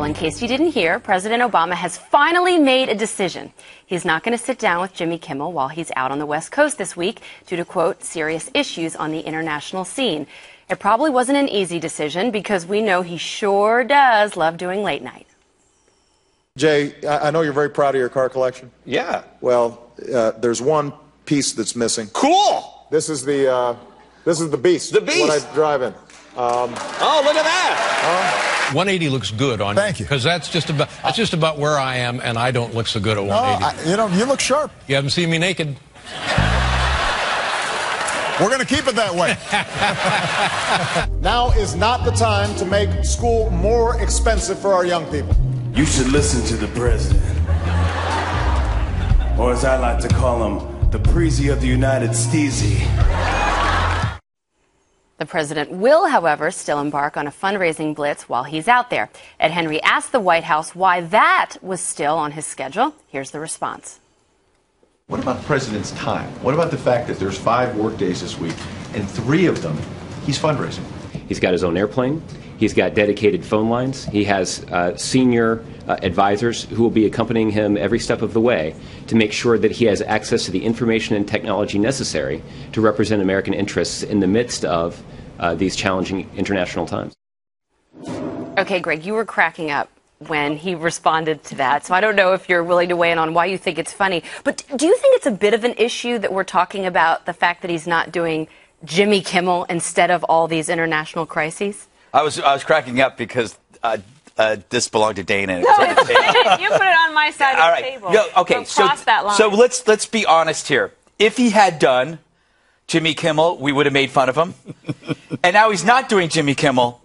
Well, in case you didn't hear, President Obama has finally made a decision. He's not going to sit down with Jimmy Kimmel while he's out on the West Coast this week due to, quote, serious issues on the international scene. It probably wasn't an easy decision because we know he sure does love doing late night. Jay, I know you're very proud of your car collection. Yeah. Well, there's one piece that's missing. Cool. This is the Beast. The Beast. What I drive in. Oh, look at that. 180 looks good on you. Thank you. Because that's just about where I am, and I don't look so good at 180. No, you look sharp. You haven't seen me naked. We're going to keep it that way. Now is not the time to make school more expensive for our young people. You should listen to the president. Or as I like to call him, the Preezy of the United Steezy. The president will, however, still embark on a fundraising blitz while he's out there. Ed Henry asked the White House why that was still on his schedule. Here's the response. What about the president's time? What about the fact that there's 5 work days this week, and 3 of them he's fundraising? He's got his own airplane. He's got dedicated phone lines. He has senior advisors who will be accompanying him every step of the way to make sure that he has access to the information and technology necessary to represent American interests in the midst of these challenging international times. Okay, Greg, you were cracking up when he responded to that, so I don't know if you're willing to weigh in on why you think it's funny. But do you think it's a bit of an issue that we're talking about the fact that he's not doing Jimmy Kimmel instead of all these international crises? I was cracking up because this belonged to Dana. And no, you put it on my side of the table. No, okay, cross that line. So let's be honest here. If he had done Jimmy Kimmel, we would have made fun of him. And now he's not doing Jimmy Kimmel,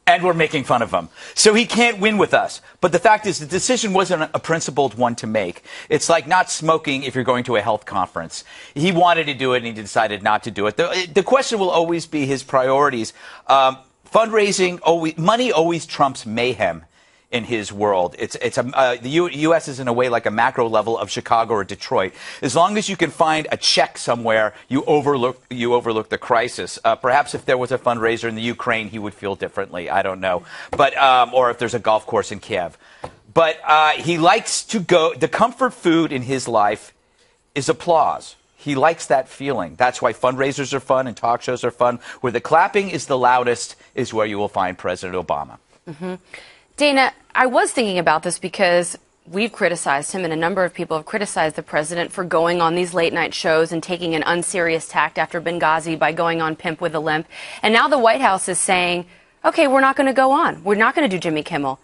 and we're making fun of him. So he can't win with us. But the fact is, the decision wasn't a principled one to make. It's like not smoking if you're going to a health conference. He wanted to do it, and he decided not to do it. The question will always be his priorities. Fundraising, money always trumps mayhem in his world. The U.S. is in a way like a macro level of Chicago or Detroit. As long as you can find a check somewhere, you overlook the crisis. Perhaps if there was a fundraiser in the Ukraine, he would feel differently. I don't know. But or if there's a golf course in Kiev. But he likes to go. The comfort food in his life is applause. He likes that feeling. That's why fundraisers are fun and talk shows are fun. Where the clapping is the loudest is where you will find President Obama. Mm-hmm. Dana, I was thinking about this because we've criticized him and a number of people have criticized the president for going on these late night shows and taking an unserious tact after Benghazi by going on Pimp with a Limp. And now the White House is saying, okay, we're not going to go on. We're not going to do Jimmy Kimmel.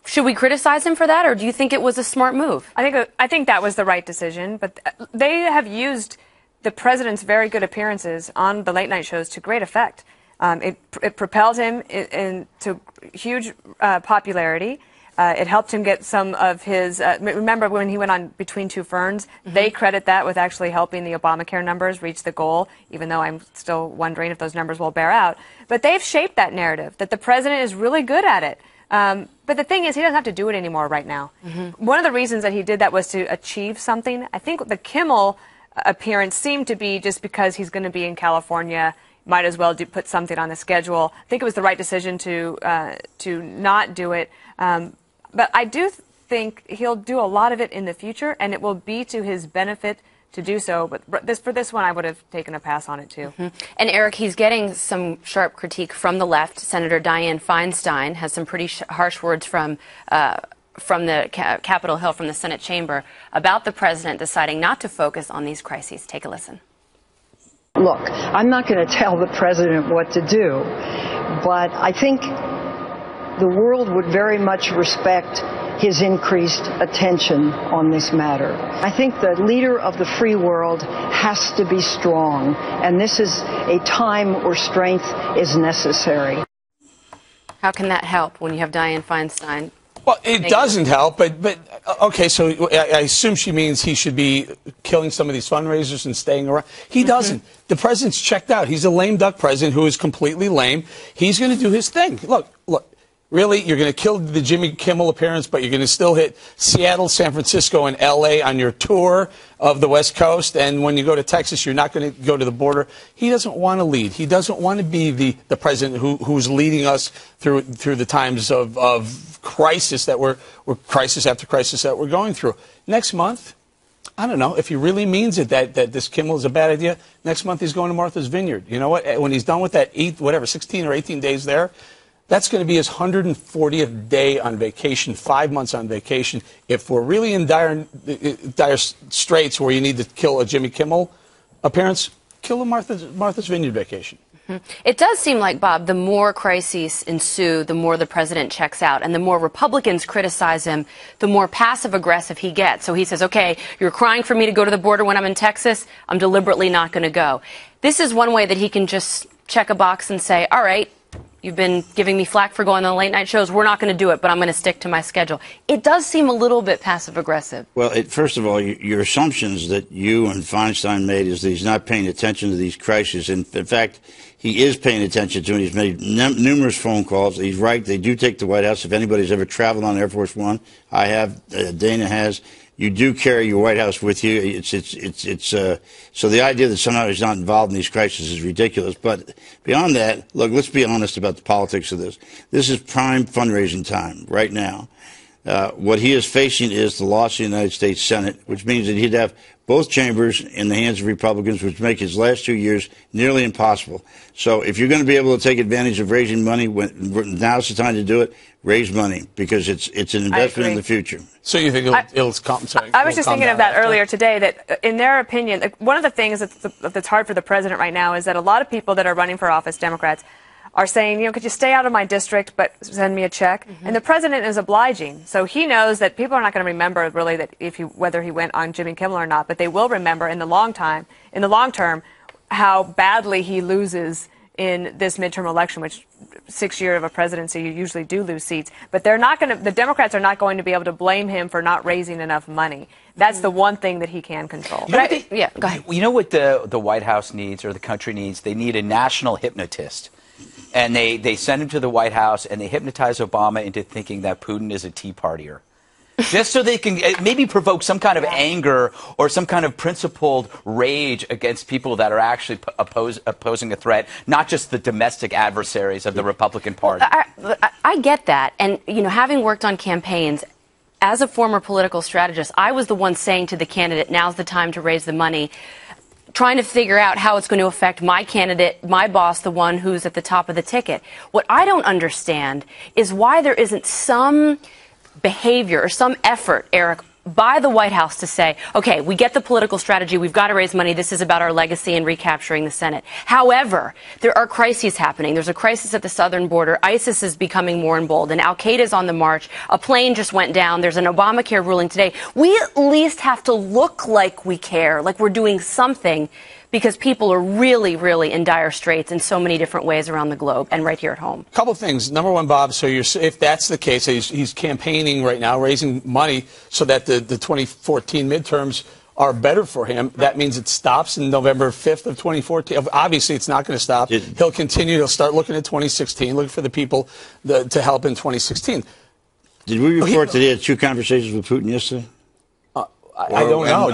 Should we criticize him for that, or do you think it was a smart move? I think that was the right decision, but they have used the president's very good appearances on the late night shows to great effect. It propelled him into huge popularity. It helped him get some of his, remember when he went on Between Two Ferns, they credit that with actually helping the Obamacare numbers reach the goal, even though I'm still wondering if those numbers will bear out. But they've shaped that narrative, that the president is really good at it. But the thing is, he doesn't have to do it anymore right now. One of the reasons that he did that was to achieve something. I think the Kimmel appearance seemed to be just because he's going to be in California, might as well put something on the schedule. I think it was the right decision to not do it. But I do think he'll do a lot of it in the future, and it will be to his benefit to do so. But for this one, I would have taken a pass on it, too. And, Eric, he's getting some sharp critique from the left. Senator Dianne Feinstein has some pretty harsh words from the Capitol Hill, from the Senate chamber, about the president deciding not to focus on these crises. Take a listen. Look, I'm not going to tell the president what to do, but I think the world would very much respect his increased attention on this matter. I think the leader of the free world has to be strong, and this is a time where strength is necessary. How can that help when you have Dianne Feinstein? Well, it doesn't help, but okay, so I assume she means he should be killing some of these fundraisers and staying around. He doesn't. The president's checked out. He's a lame duck president who is completely lame. He's going to do his thing. Look. Really, you're going to kill the Jimmy Kimmel appearance, but you're going to still hit Seattle, San Francisco, and L.A. on your tour of the West Coast. And when you go to Texas, you're not going to go to the border. He doesn't want to lead. He doesn't want to be the president who's leading us through the times of crisis. crisis crisis after crisis that we're going through. Next month, I don't know if he really means it that this Kimmel is a bad idea. Next month he's going to Martha's Vineyard. You know what? When he's done with that 16 or 18 days there, that's going to be his 140th day on vacation, 5 months on vacation. If we're really in dire straits where you need to kill a Jimmy Kimmel appearance, kill a Martha's Vineyard vacation. It does seem like, Bob, the more crises ensue, the more the president checks out. And the more Republicans criticize him, the more passive-aggressive he gets. So he says, okay, you're crying for me to go to the border when I'm in Texas. I'm deliberately not going to go. This is one way that he can just check a box and say, all right, you've been giving me flack for going on late night shows. We're not going to do it, but I'm going to stick to my schedule. It does seem a little bit passive-aggressive. Well, first of all, your assumptions that you and Feinstein made is that he's not paying attention to these crises. In fact, he is paying attention to it. He's made numerous phone calls. He's right. They do take the White House. If anybody's ever traveled on Air Force One, I have. Dana has. You do carry your White House with you. So the idea that somehow he's not involved in these crises is ridiculous. But beyond that, look, let's be honest about the politics of this. This is prime fundraising time right now. What he is facing is the loss of the United States Senate, which means that he'd have both chambers in the hands of Republicans, which make his last 2 years nearly impossible. So if you're going to be able to take advantage of raising money, now's the time to do it. Raise money, because it's an investment in the future. So you think it'll come? Sorry, I was just thinking of that earlier today, that in their opinion, one of the things that's hard for the president right now is that a lot of people that are running for office, Democrats, are saying, could you stay out of my district but send me a check? Mm-hmm. And the president is obliging. So he knows that people are not going to remember really that whether he went on Jimmy Kimmel or not, but they will remember in the long term, how badly he loses in this midterm election, which 6 years of a presidency, you usually do lose seats. But the Democrats are not going to be able to blame him for not raising enough money. That's the one thing that he can control. Go ahead. You know what the White House needs, or the country needs? They need a national hypnotist. And they send him to the White House, and they hypnotize Obama into thinking that Putin is a Tea Partier. Just so they can maybe provoke some kind of anger or some kind of principled rage against people that are actually opposing a threat, not just the domestic adversaries of the Republican Party. I get that. And, having worked on campaigns, as a former political strategist, I was the one saying to the candidate, now's the time to raise the money, trying to figure out how it's going to affect my candidate, my boss, the one who's at the top of the ticket. What I don't understand is why there isn't some behavior or some effort, Eric, by the White House to say, okay, we get the political strategy, we've got to raise money, this is about our legacy and recapturing the Senate. However, there are crises happening. There's a crisis at the southern border. ISIS is becoming more emboldened. Al-Qaeda's on the march. A plane just went down. There's an Obamacare ruling today. We at least have to look like we care, like we're doing something, because people are really, really in dire straits in so many different ways around the globe and right here at home. A couple of things. Number one, Bob, so if that's the case, he's campaigning right now, raising money so that the 2014 midterms are better for him. That means it stops in November 5th of 2014. Obviously, it's not going to stop. He'll continue. He'll start looking at 2016, looking for the people to help in 2016. Did we report that he had 2 conversations with Putin yesterday? I don't know.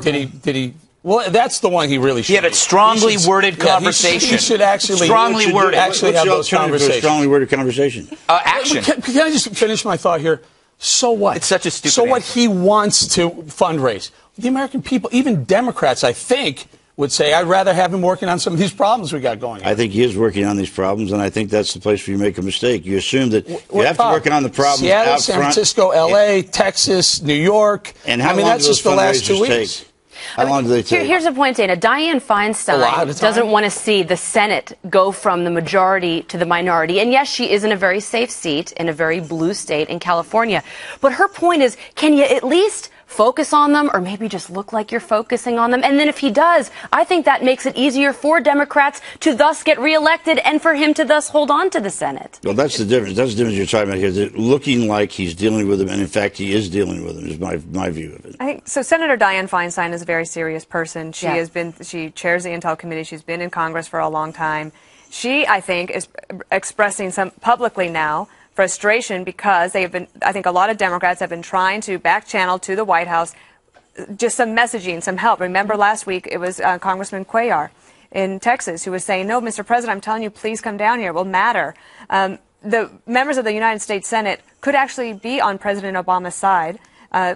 Did he? Well, that's the one he really should. He had a strongly worded conversation. He should actually strongly worded. Actually have those conversations. Strongly worded conversation. Action. Can I just finish my thought here? So what? It's such a stupid. So what? He wants to fundraise. The American people, even Democrats, I think, would say, I'd rather have him working on some of these problems we got going on. I think he is working on these problems, and I think that's the place where you make a mistake. You assume that you have to work on the problems Seattle, out San front. Francisco, L.A., Texas, New York. And how long that's do those just the last 2 weeks. Take? How long do they take? Here's the point, Dana. Dianne Feinstein doesn't want to see the Senate go from the majority to the minority. And yes, she is in a very safe seat in a very blue state in California. But her point is, can you at least focus on them, or maybe just look like you're focusing on them? And then if he does, I think that makes it easier for Democrats to thus get reelected and for him to thus hold on to the Senate. Well, that's the difference. That's the difference you're talking about here. That looking like he's dealing with them, and in fact, he is dealing with them, is my view of it. I think so. Senator Dianne Feinstein is a very serious person. She she chairs the Intel Committee. She's been in Congress for a long time. She, I think, is expressing some publicly now frustration because I think a lot of Democrats have been trying to back channel to the White House just some messaging, some help. Remember last week it was Congressman Cuellar in Texas who was saying, no, Mr. President, I'm telling you, please come down here. It will matter. the members of the United States Senate could actually be on President Obama's side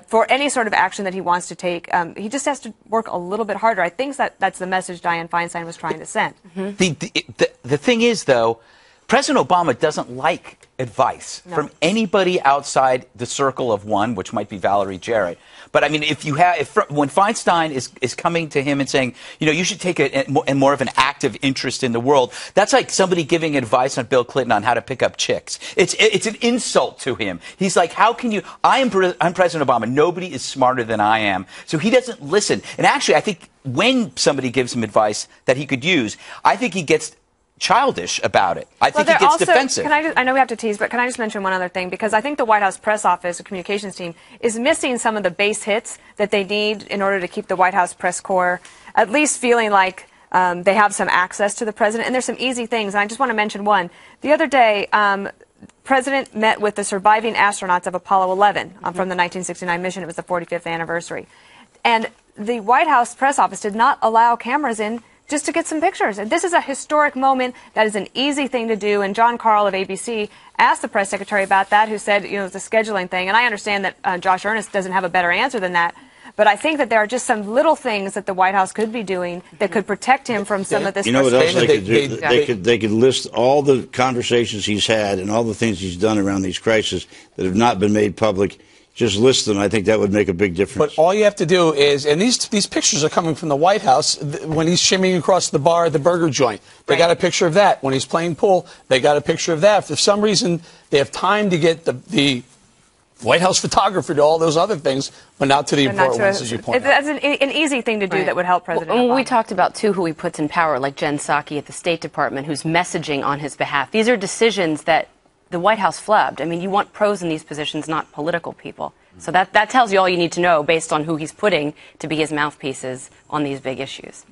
for any sort of action that he wants to take. He just has to work a little bit harder. I think that's the message Dianne Feinstein was trying to send. The thing is, though, President Obama doesn't like advice from anybody outside the circle of one, which might be Valerie Jarrett. But I mean, when Feinstein is coming to him and saying, you know, you should take more of an active interest in the world, that's like somebody giving advice on Bill Clinton on how to pick up chicks. It's an insult to him. He's like, how can you? I'm President Obama. Nobody is smarter than I am. So he doesn't listen. And actually, I think when somebody gives him advice that he could use, I think he gets childish about it. I think he gets defensive. I know we have to tease, but can I just mention one other thing? Because I think the White House press office, the communications team, is missing some of the base hits that they need in order to keep the White House press corps at least feeling like they have some access to the president. And there's some easy things, and I just want to mention one. The other day, the president met with the surviving astronauts of Apollo 11 from the 1969 mission. It was the 45th anniversary. And the White House press office did not allow cameras in just to get some pictures. And this is a historic moment. That is an easy thing to do. And John Carl of ABC asked the press secretary about that, who said, you know, it's a scheduling thing. And I understand that Josh Earnest doesn't have a better answer than that. But I think that there are just some little things that the White House could be doing that could protect him from some of this. You know what else they could do? They could list all the conversations he's had and all the things he's done around these crises that have not been made public. Just list them. I think that would make a big difference. But all you have to do is, and these pictures are coming from the White House, when he's shimmying across the bar at the burger joint. They got a picture of that. When he's playing pool, they got a picture of that. If for some reason they have time to get the White House photographer to all those other things, but not to the important ones, as you point out. That's an easy thing to do that would help President Obama. We talked about, too, who he puts in power, like Jen Psaki at the State Department, who's messaging on his behalf. These are decisions that the White House flubbed. I mean, you want pros in these positions, not political people. So that tells you all you need to know based on who he's putting to be his mouthpieces on these big issues.